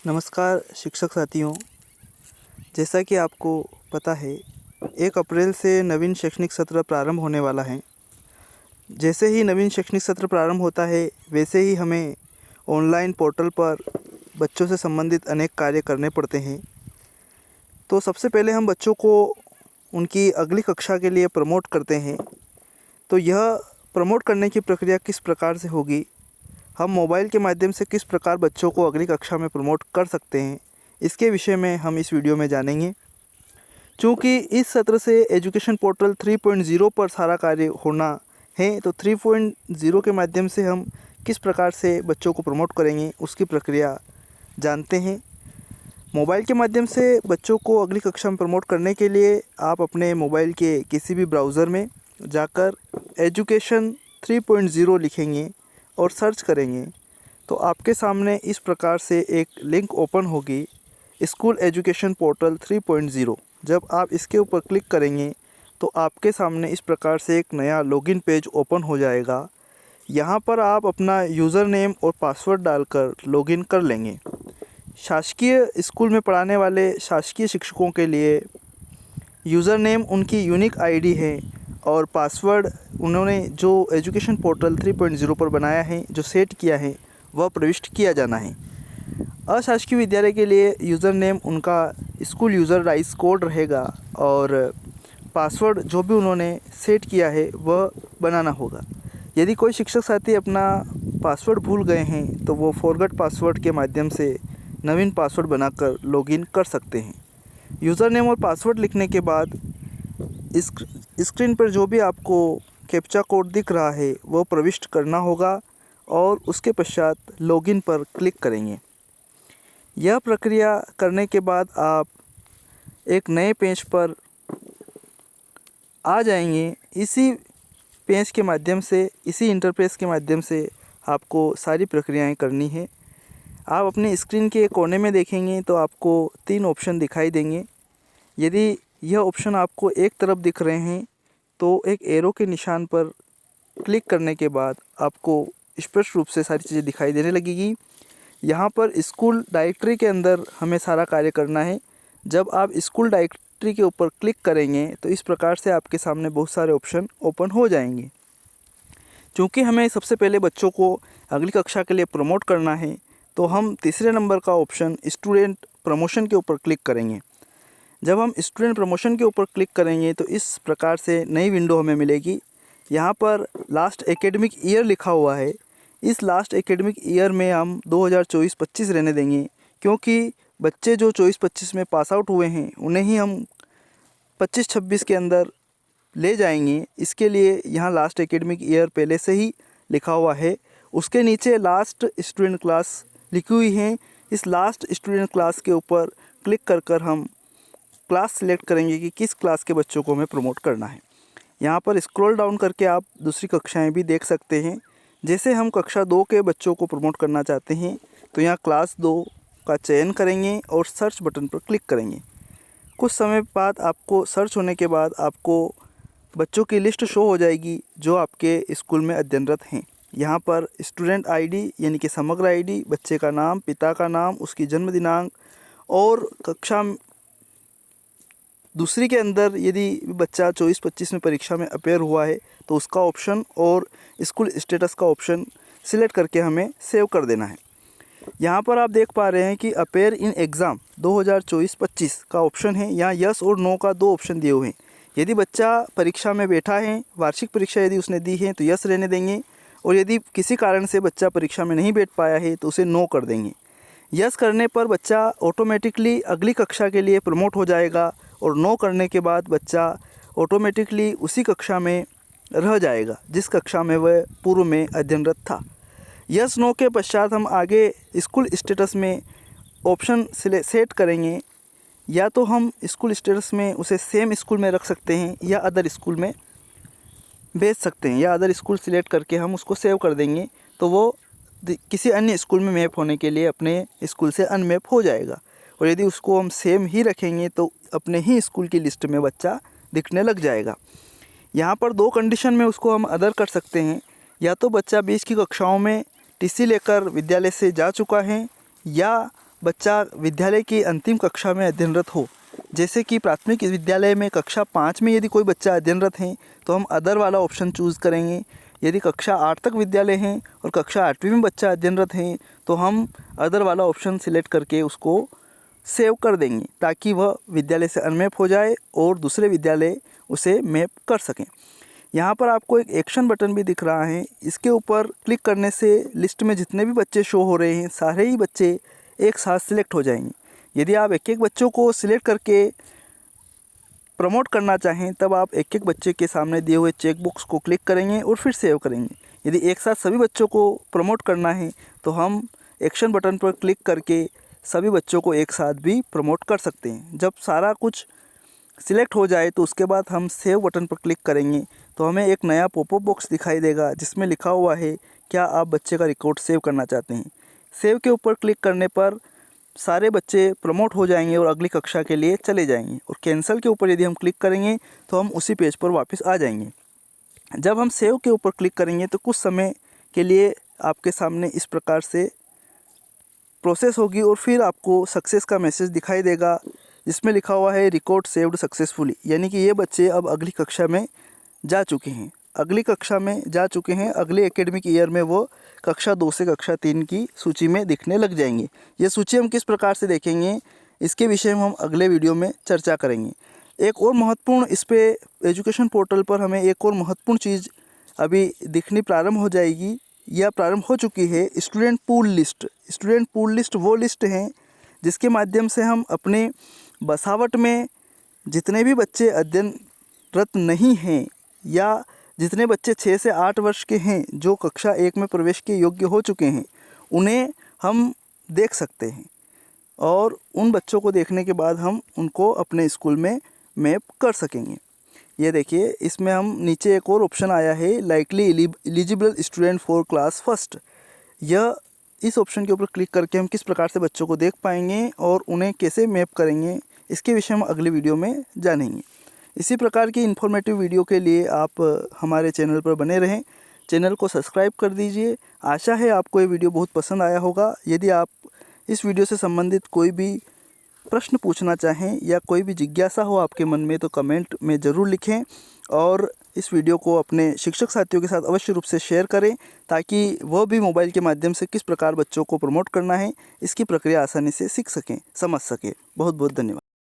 नमस्कार शिक्षक साथियों। जैसा कि आपको पता है 1 अप्रैल से नवीन शैक्षणिक सत्र प्रारंभ होने वाला है। जैसे ही नवीन शैक्षणिक सत्र प्रारंभ होता है वैसे ही हमें ऑनलाइन पोर्टल पर बच्चों से संबंधित अनेक कार्य करने पड़ते हैं। तो सबसे पहले हम बच्चों को उनकी अगली कक्षा के लिए प्रमोट करते हैं। तो यह प्रमोट करने की प्रक्रिया किस प्रकार से होगी, हम मोबाइल के माध्यम से किस प्रकार बच्चों को अगली कक्षा में प्रमोट कर सकते हैं, इसके विषय में हम इस वीडियो में जानेंगे। चूँकि इस सत्र से एजुकेशन पोर्टल 3.0 पर सारा कार्य होना है, तो 3.0 के माध्यम से हम किस प्रकार से बच्चों को प्रमोट करेंगे उसकी प्रक्रिया जानते हैं। मोबाइल के माध्यम से बच्चों को अगली कक्षा में प्रमोट करने के लिए आप अपने मोबाइल के किसी भी ब्राउज़र में जाकर एजुकेशन 3.0 लिखेंगे और सर्च करेंगे तो आपके सामने इस प्रकार से एक लिंक ओपन होगी, स्कूल एजुकेशन पोर्टल 3.0। जब आप इसके ऊपर क्लिक करेंगे तो आपके सामने इस प्रकार से एक नया लॉगिन पेज ओपन हो जाएगा। यहाँ पर आप अपना यूज़र नेम और पासवर्ड डालकर लॉगिन कर लेंगे। शासकीय स्कूल में पढ़ाने वाले शासकीय शिक्षकों के लिए यूज़र नेम उनकी यूनिक आईडी है और पासवर्ड उन्होंने जो एजुकेशन पोर्टल 3.0 पर बनाया है, जो सेट किया है, वह प्रविष्ट किया जाना है। अशासकीय विद्यालय के लिए यूज़र नेम उनका स्कूल यूज़र राइस कोड रहेगा और पासवर्ड जो भी उन्होंने सेट किया है वह बनाना होगा। यदि कोई शिक्षक साथी अपना पासवर्ड भूल गए हैं तो वो फॉरगॉट पासवर्ड के माध्यम से नवीन पासवर्ड बनाकर लॉगिन कर सकते हैं। यूज़र नेम और पासवर्ड लिखने के बाद स्क्रीन पर जो भी आपको कैप्चा कोड दिख रहा है वो प्रविष्ट करना होगा और उसके पश्चात लॉगिन पर क्लिक करेंगे। यह प्रक्रिया करने के बाद आप एक नए पेज पर आ जाएंगे। इसी पेज के माध्यम से, इसी इंटरफेस के माध्यम से आपको सारी प्रक्रियाएं करनी है। आप अपनी स्क्रीन के कोने में देखेंगे तो आपको 3 ऑप्शन दिखाई देंगे। यदि यह ऑप्शन आपको एक तरफ दिख रहे हैं तो एक एरो के निशान पर क्लिक करने के बाद आपको स्पष्ट रूप से सारी चीज़ें दिखाई देने लगेगी। यहाँ पर स्कूल डायरेक्टरी के अंदर हमें सारा कार्य करना है। जब आप स्कूल डायरेक्टरी के ऊपर क्लिक करेंगे तो इस प्रकार से आपके सामने बहुत सारे ऑप्शन ओपन हो जाएंगे। चूँकि हमें सबसे पहले बच्चों को अगली कक्षा के लिए प्रमोट करना है तो हम तीसरे नंबर का ऑप्शन स्टूडेंट प्रमोशन के ऊपर क्लिक करेंगे। जब हम स्टूडेंट प्रमोशन के ऊपर क्लिक करेंगे तो इस प्रकार से नई विंडो हमें मिलेगी। यहाँ पर लास्ट एकेडमिक ईयर लिखा हुआ है। इस लास्ट एकेडमिक ईयर में हम 2024-25 रहने देंगे, क्योंकि बच्चे जो 24-25 में पास आउट हुए हैं उन्हें ही हम 25-26 के अंदर ले जाएंगे। इसके लिए यहाँ लास्ट एकेडमिक ईयर पहले से ही लिखा हुआ है। उसके नीचे लास्ट स्टूडेंट क्लास लिखी हुई है। इस लास्ट स्टूडेंट क्लास के ऊपर क्लिक कर हम क्लास सिलेक्ट करेंगे कि किस क्लास के बच्चों को हमें प्रमोट करना है। यहाँ पर स्क्रॉल डाउन करके आप दूसरी कक्षाएं भी देख सकते हैं। जैसे हम कक्षा 2 के बच्चों को प्रमोट करना चाहते हैं तो यहाँ क्लास 2 का चयन करेंगे और सर्च बटन पर क्लिक करेंगे। कुछ समय बाद आपको सर्च होने के बाद आपको बच्चों की लिस्ट शो हो जाएगी जो आपके स्कूल में अध्ययनरत हैं। यहाँ पर स्टूडेंट आईडी यानी कि समग्र आईडी, बच्चे का नाम, पिता का नाम, उसकी जन्म दिनांक और कक्षा दूसरी के अंदर यदि बच्चा 24-25 में परीक्षा में अपेयर हुआ है तो उसका ऑप्शन और स्कूल स्टेटस का ऑप्शन सिलेक्ट करके हमें सेव कर देना है। यहाँ पर आप देख पा रहे हैं कि अपेयर इन एग्ज़ाम 2024-25 का ऑप्शन है। यहाँ यस और नो का 2 ऑप्शन दिए हुए हैं। यदि बच्चा परीक्षा में बैठा है, वार्षिक परीक्षा यदि उसने दी है तो यस रहने देंगे, और यदि किसी कारण से बच्चा परीक्षा में नहीं बैठ पाया है तो उसे नो कर देंगे। यस करने पर बच्चा ऑटोमेटिकली अगली कक्षा के लिए प्रमोट हो जाएगा और नो करने के बाद बच्चा ऑटोमेटिकली उसी कक्षा में रह जाएगा जिस कक्षा में वह पूर्व में अध्ययनरत था। यस नो के पश्चात हम आगे स्कूल स्टेटस में ऑप्शन सेट करेंगे। या तो हम स्कूल स्टेटस में उसे सेम स्कूल में रख सकते हैं या अदर स्कूल में भेज सकते हैं, या अदर स्कूल सिलेक्ट करके हम उसको सेव कर देंगे तो वो किसी अन्य स्कूल में मैप होने के लिए अपने स्कूल से अनमैप हो जाएगा। और यदि उसको हम सेम ही रखेंगे तो अपने ही स्कूल की लिस्ट में बच्चा दिखने लग जाएगा। यहाँ पर 2 कंडीशन में उसको हम अदर कर सकते हैं। या तो बच्चा 20 की कक्षाओं में टीसी लेकर विद्यालय से जा चुका है, या बच्चा विद्यालय की अंतिम कक्षा में अध्ययनरत हो, जैसे कि प्राथमिक विद्यालय में कक्षा 5 में यदि कोई बच्चा अध्ययनरत है तो हम अदर वाला ऑप्शन चूज़ करेंगे। यदि कक्षा 8 तक विद्यालय हैं और कक्षा 8वीं में बच्चा अध्ययनरत है तो हम अदर वाला ऑप्शन सिलेक्ट करके उसको सेव कर देंगे, ताकि वह विद्यालय से अनमैप हो जाए और दूसरे विद्यालय उसे मैप कर सकें। यहाँ पर आपको एक एक्शन बटन भी दिख रहा है, इसके ऊपर क्लिक करने से लिस्ट में जितने भी बच्चे शो हो रहे हैं सारे ही बच्चे एक साथ सिलेक्ट हो जाएंगे। यदि आप एक एक बच्चों को सिलेक्ट करके प्रमोट करना चाहें तब आप एक एक बच्चे के सामने दिए हुए चेक बॉक्स को क्लिक करेंगे और फिर सेव करेंगे। यदि एक साथ सभी बच्चों को प्रमोट करना है तो हम एक्शन बटन पर क्लिक करके सभी बच्चों को एक साथ भी प्रमोट कर सकते हैं। जब सारा कुछ सिलेक्ट हो जाए तो उसके बाद हम सेव बटन पर क्लिक करेंगे तो हमें एक नया पॉपअप बॉक्स दिखाई देगा जिसमें लिखा हुआ है क्या आप बच्चे का रिकॉर्ड सेव करना चाहते हैं। सेव के ऊपर क्लिक करने पर सारे बच्चे प्रमोट हो जाएंगे और अगली कक्षा के लिए चले जाएंगे, और कैंसिल के ऊपर यदि हम क्लिक करेंगे तो हम उसी पेज पर वापस आ जाएंगे। जब हम सेव के ऊपर क्लिक करेंगे तो कुछ समय के लिए आपके सामने इस प्रकार से प्रोसेस होगी और फिर आपको सक्सेस का मैसेज दिखाई देगा जिसमें लिखा हुआ है रिकॉर्ड सेव्ड सक्सेसफुली, यानी कि ये बच्चे अब अगली कक्षा में जा चुके हैं, अगले एकेडमिक ईयर में वो कक्षा 2 से कक्षा 3 की सूची में दिखने लग जाएंगे। ये सूची हम किस प्रकार से देखेंगे इसके विषय में हम अगले वीडियो में चर्चा करेंगे। एक और महत्वपूर्ण, इस पे एजुकेशन पोर्टल पर हमें एक और महत्वपूर्ण चीज़ अभी दिखनी प्रारंभ हो जाएगी या प्रारंभ हो चुकी है, student pool list. Student pool list वो लिस्ट हैं जिसके माध्यम से हम अपने बसावट में जितने भी बच्चे अध्ययनरत नहीं हैं या जितने बच्चे 6 से 8 वर्ष के हैं जो कक्षा 1 में प्रवेश के योग्य हो चुके हैं उन्हें हम देख सकते हैं, और उन बच्चों को देखने के बाद हम उनको अपने स्कूल में मैप कर सकेंगे। ये देखिए, इसमें हम नीचे एक और ऑप्शन आया है likely eligible student for class first. यह इस ऑप्शन के ऊपर क्लिक करके हम किस प्रकार से बच्चों को देख पाएंगे और उन्हें कैसे मैप करेंगे इसके विषय हम अगले वीडियो में जानेंगे। इसी प्रकार की इन्फॉर्मेटिव वीडियो के लिए आप हमारे चैनल पर बने रहें, चैनल को सब्सक्राइब कर दीजिए। आशा है आपको ये वीडियो बहुत पसंद आया होगा। यदि आप इस वीडियो से संबंधित कोई भी प्रश्न पूछना चाहें या कोई भी जिज्ञासा हो आपके मन में तो कमेंट में ज़रूर लिखें, और इस वीडियो को अपने शिक्षक साथियों के साथ अवश्य रूप से शेयर करें ताकि वह भी मोबाइल के माध्यम से किस प्रकार बच्चों को प्रमोट करना है इसकी प्रक्रिया आसानी से सीख सकें, समझ सकें। बहुत बहुत धन्यवाद।